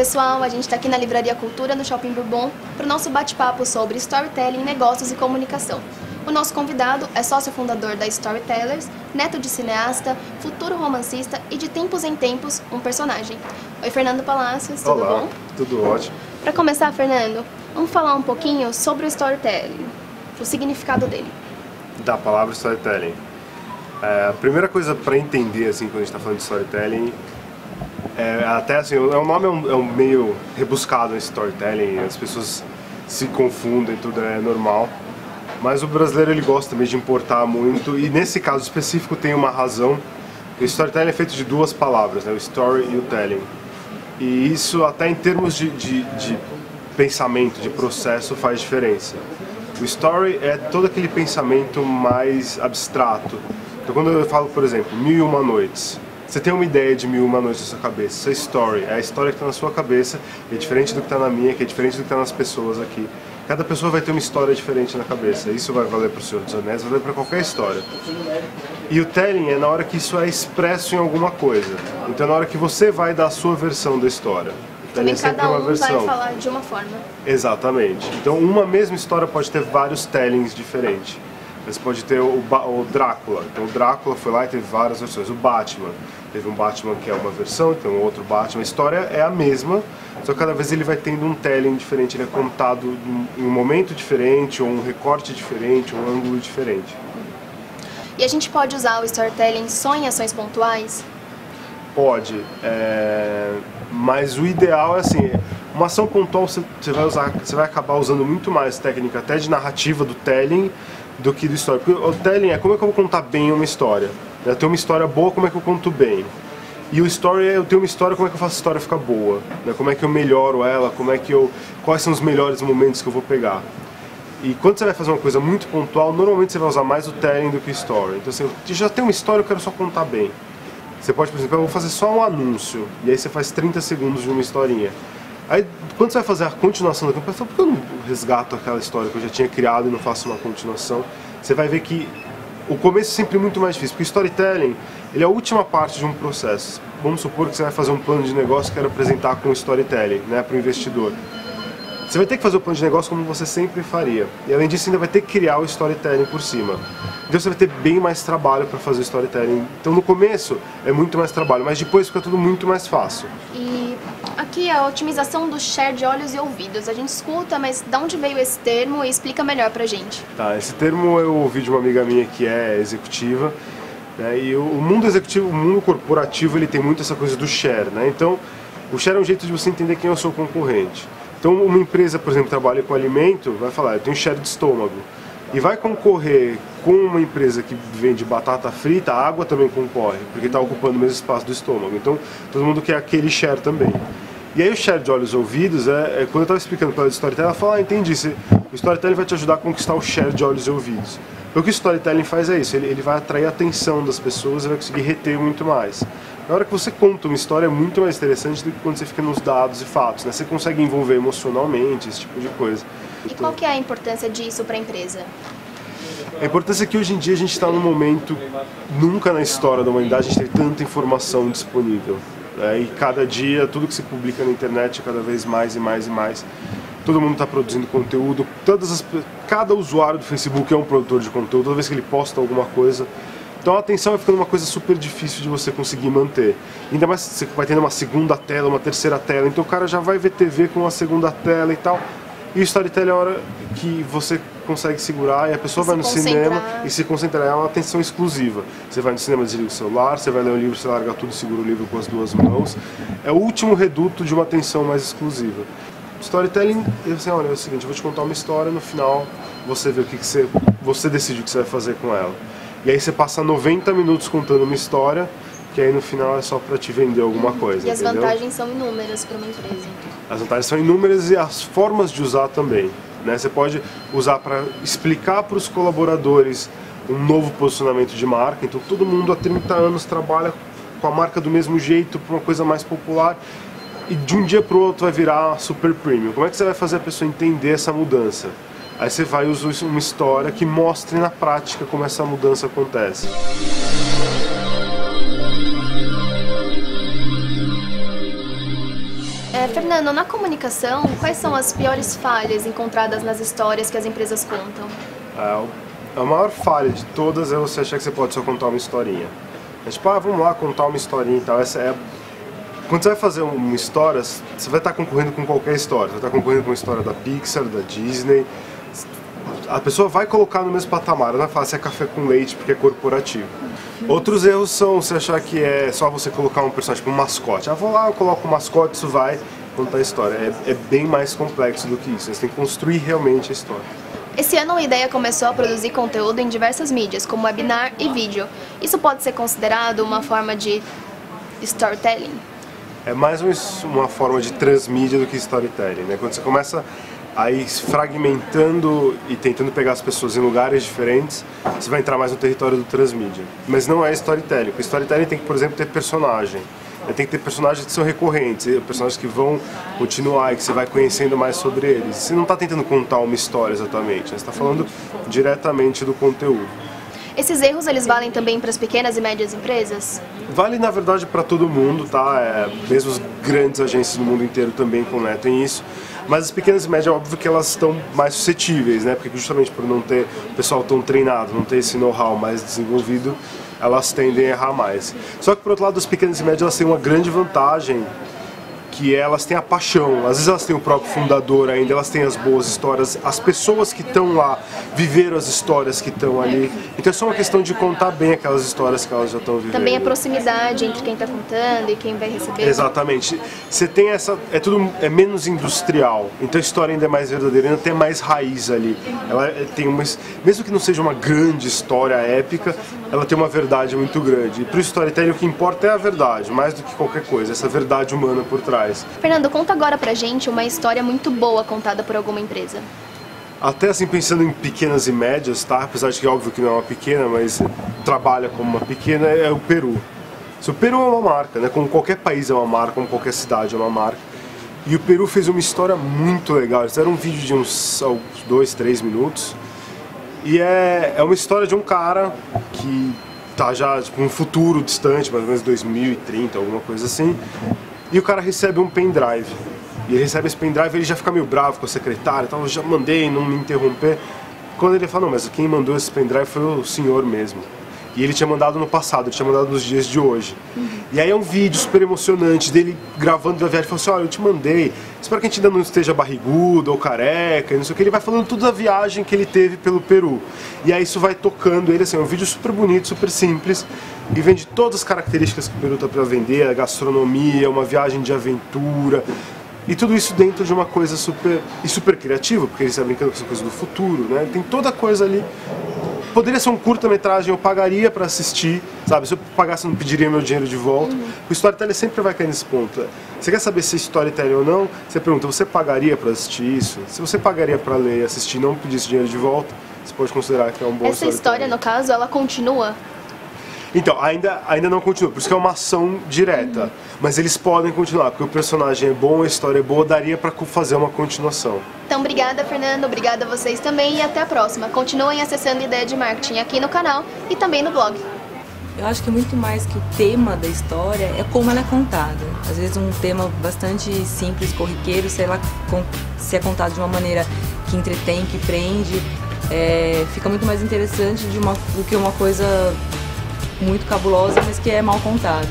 pessoal, a gente está aqui na Livraria Cultura, no Shopping Bourbon, para o nosso bate-papo sobre storytelling, negócios e comunicação. O nosso convidado é sócio fundador da Storytellers, neto de cineasta, futuro romancista e de tempos em tempos um personagem. Oi, Fernando Palacios, tudo Olá, bom? Tudo ótimo. Para começar, Fernando, vamos falar um pouquinho sobre o storytelling, o significado dele. Da palavra storytelling. A primeira coisa para entender, assim, quando a gente está falando de storytelling, até assim, o nome é um meio rebuscado, esse storytelling, as pessoas se confundem, tudo é normal. Mas o brasileiro ele gosta também de importar muito, e nesse caso específico tem uma razão. O storytelling é feito de duas palavras, né? O story e o telling. E isso até em termos de pensamento, de processo, faz diferença. O story é todo aquele pensamento mais abstrato. Então quando eu falo, por exemplo, 1001 Noites, você tem uma ideia de 1001 Noites na sua cabeça. Isso é story, é a história que está na sua cabeça, que é diferente do que está na minha, que é diferente do que está nas pessoas aqui. Cada pessoa vai ter uma história diferente na cabeça. Isso vai valer para o Senhor dos Anéis, vai valer para qualquer história. E o telling é na hora que isso é expresso em alguma coisa. Então é na hora que você vai dar a sua versão da história. Também cada um vai falar de uma forma. Exatamente. Então uma mesma história pode ter vários tellings diferentes. Você pode ter o Drácula. Então o Drácula foi lá e teve várias versões. O Batman. Teve um Batman que é uma versão, tem um outro Batman. A história é a mesma, só que cada vez ele vai tendo um telling diferente. Ele é contado em um momento diferente, ou um recorte diferente, ou um ângulo diferente. E a gente pode usar o storytelling só em ações pontuais? Pode, mas o ideal é assim, uma ação pontual você vai acabar usando muito mais técnica até de narrativa do telling do que do story. Porque o telling é como é que eu vou contar bem uma história. Eu tenho uma história boa, como é que eu conto bem? E o story é eu tenho uma história, como é que eu faço a história ficar boa? Como é que eu melhoro ela? Quais são os melhores momentos que eu vou pegar? E quando você vai fazer uma coisa muito pontual, normalmente você vai usar mais o telling do que o story. Então assim, eu já tenho uma história, eu quero só contar bem. Você pode, por exemplo, eu vou fazer só um anúncio, e aí você faz 30 segundos de uma historinha. Aí, quando você vai fazer a continuação da campanha, por que eu não resgato aquela história que eu já tinha criado e não faço uma continuação? Você vai ver que o começo é sempre muito mais difícil, porque o storytelling ele é a última parte de um processo. Vamos supor que você vai fazer um plano de negócio que quer apresentar com o storytelling, né, para o investidor. Você vai ter que fazer o plano de negócio como você sempre faria. E além disso, ainda vai ter que criar o storytelling por cima. Então você vai ter bem mais trabalho para fazer o storytelling. Então no começo é muito mais trabalho, mas depois fica tudo muito mais fácil. E aqui a otimização do share de olhos e ouvidos. A gente escuta, mas de onde veio esse termo e explica melhor pra gente. Tá, esse termo eu ouvi de uma amiga minha que é executiva. Né, e o mundo executivo, o mundo corporativo, ele tem muito essa coisa do share. Né? Então o share é um jeito de você entender quem é o seu concorrente. Então uma empresa, por exemplo, que trabalha com alimento, vai falar, eu tenho share de estômago. E vai concorrer com uma empresa que vende batata frita, a água também concorre, porque está ocupando o mesmo espaço do estômago. Então todo mundo quer aquele share também. E aí o share de olhos e ouvidos, quando eu estava explicando para ela de storytelling, ela falou, entendi, o storytelling vai te ajudar a conquistar o share de olhos e ouvidos. O que o storytelling faz é isso, ele vai atrair a atenção das pessoas e vai conseguir reter muito mais. Na hora que você conta uma história é muito mais interessante do que quando você fica nos dados e fatos, né? Você consegue envolver emocionalmente, esse tipo de coisa. E qual que é a importância disso para a empresa? A importância é que hoje em dia a gente está num momento, nunca na história da humanidade a gente tem tanta informação disponível. Né? E cada dia, tudo que se publica na internet é cada vez mais e mais e mais. Todo mundo está produzindo conteúdo, cada usuário do Facebook é um produtor de conteúdo, toda vez que ele posta alguma coisa. Então a atenção vai ficando uma coisa super difícil de você conseguir manter. Ainda mais você vai tendo uma segunda tela, uma terceira tela, então o cara já vai ver TV com uma segunda tela e tal. E o storytelling é a hora que você consegue segurar e a pessoa vai no cinema e se concentrar. É uma atenção exclusiva. Você vai no cinema, desliga o celular, você vai ler um livro, você larga tudo e segura o livro com as duas mãos. É o último reduto de uma atenção mais exclusiva. Storytelling, assim, olha, é o seguinte, eu vou te contar uma história, no final você vê o que você decide o que você vai fazer com ela. E aí você passa 90 minutos contando uma história, que aí no final é só para te vender alguma coisa. E as vantagens são inúmeras para uma empresa. As vantagens são inúmeras e as formas de usar também. Né? Você pode usar para explicar para os colaboradores um novo posicionamento de marca. Então todo mundo há 30 anos trabalha com a marca do mesmo jeito, para uma coisa mais popular. E de um dia para o outro vai virar super premium. Como é que você vai fazer a pessoa entender essa mudança? Aí você vai usar uma história que mostre na prática como essa mudança acontece. Fernando, na comunicação, quais são as piores falhas encontradas nas histórias que as empresas contam? A maior falha de todas é você achar que você pode só contar uma historinha. É tipo, vamos lá contar uma historinha e tal. Quando você vai fazer uma história, você vai estar concorrendo com qualquer história. Você vai estar concorrendo com a história da Pixar, da Disney. A pessoa vai colocar no mesmo patamar, não é fácil, é café com leite porque é corporativo. Outros erros são você achar que é só você colocar um personagem, tipo um mascote. Vou lá, eu coloco um mascote, isso vai contar a história. É bem mais complexo do que isso, você tem que construir realmente a história. Esse ano a Ideia começou a produzir conteúdo em diversas mídias, como webinar e vídeo. Isso pode ser considerado uma forma de storytelling? É mais uma forma de transmídia do que storytelling, né? Quando você começa a ir fragmentando e tentando pegar as pessoas em lugares diferentes, você vai entrar mais no território do transmídia. Mas não é storytelling, porque storytelling tem que, por exemplo, ter personagem. Tem que ter personagens que são recorrentes, personagens que vão continuar e que você vai conhecendo mais sobre eles. Você não está tentando contar uma história exatamente, você está falando diretamente do conteúdo. Esses erros, eles valem também para as pequenas e médias empresas? Vale, na verdade, para todo mundo, tá? Mesmo as grandes agências no mundo inteiro também cometem isso. Mas as pequenas e médias, é óbvio que elas estão mais suscetíveis, né? Porque justamente por não ter o pessoal tão treinado, não ter esse know-how mais desenvolvido, elas tendem a errar mais. Só que, por outro lado, as pequenas e médias elas têm uma grande vantagem, que elas têm a paixão, às vezes elas têm o próprio fundador ainda, elas têm as boas histórias, as pessoas que estão lá viveram as histórias que estão ali, então é só uma questão de contar bem aquelas histórias que elas já estão vivendo. Também a proximidade entre quem está contando e quem vai receber. Exatamente, você tem é menos industrial, então a história ainda é mais verdadeira, ainda tem mais raiz ali, ela tem mesmo que não seja uma grande história épica, ela tem uma verdade muito grande, e para o storytelling o que importa é a verdade, mais do que qualquer coisa, essa verdade humana por trás. Fernando, conta agora pra gente uma história muito boa contada por alguma empresa. Até assim, pensando em pequenas e médias, tá? Apesar de que óbvio que não é uma pequena, mas trabalha como uma pequena, é o Peru. O Peru é uma marca, né? Como qualquer país é uma marca, como qualquer cidade é uma marca. E o Peru fez uma história muito legal. Eles fizeram um vídeo de uns 2, 3 minutos. E é uma história de um cara que tá já tipo, um futuro distante, mais ou menos 2030, alguma coisa assim. E o cara recebe um pendrive. E ele recebe esse pendrive e ele já fica meio bravo com a secretária, então eu já mandei não me interromper. Quando ele fala, não, mas quem mandou esse pendrive foi o senhor mesmo. E ele tinha mandado no passado, ele tinha mandado nos dias de hoje. E aí é um vídeo super emocionante dele gravando a viagem. Ele falou assim, olha, eu te mandei, espero que a gente ainda não esteja barrigudo ou careca, e não sei o que. Ele vai falando tudo da viagem que ele teve pelo Peru. E aí isso vai tocando ele, assim, é um vídeo super bonito, super simples. E vende todas as características que o Peru está para vender, a gastronomia, uma viagem de aventura. E tudo isso dentro de uma coisa super criativa, porque ele está brincando com essa coisa do futuro, né? Tem toda a coisa ali. Poderia ser um curta-metragem, eu pagaria para assistir, sabe? Se eu pagasse, eu não pediria meu dinheiro de volta. O storytelling sempre vai cair nesse ponto. Você quer saber se é storytelling ou não? Você pergunta, você pagaria para assistir isso? Se você pagaria para ler e assistir e não pedisse dinheiro de volta, você pode considerar que é um bom Essa história, no caso, ela continua? Então, ainda não continua, por isso que é uma ação direta. Mas eles podem continuar, porque o personagem é bom, a história é boa, daria para fazer uma continuação. Então, obrigada, Fernando, obrigada a vocês também e até a próxima. Continuem acessando Ideia de Marketing aqui no canal e também no blog. Eu acho que muito mais que o tema da história é como ela é contada. Às vezes um tema bastante simples, corriqueiro, sei lá, se é contado de uma maneira que entretém, que prende, fica muito mais interessante do que uma coisa muito cabulosa, mas que é mal contada.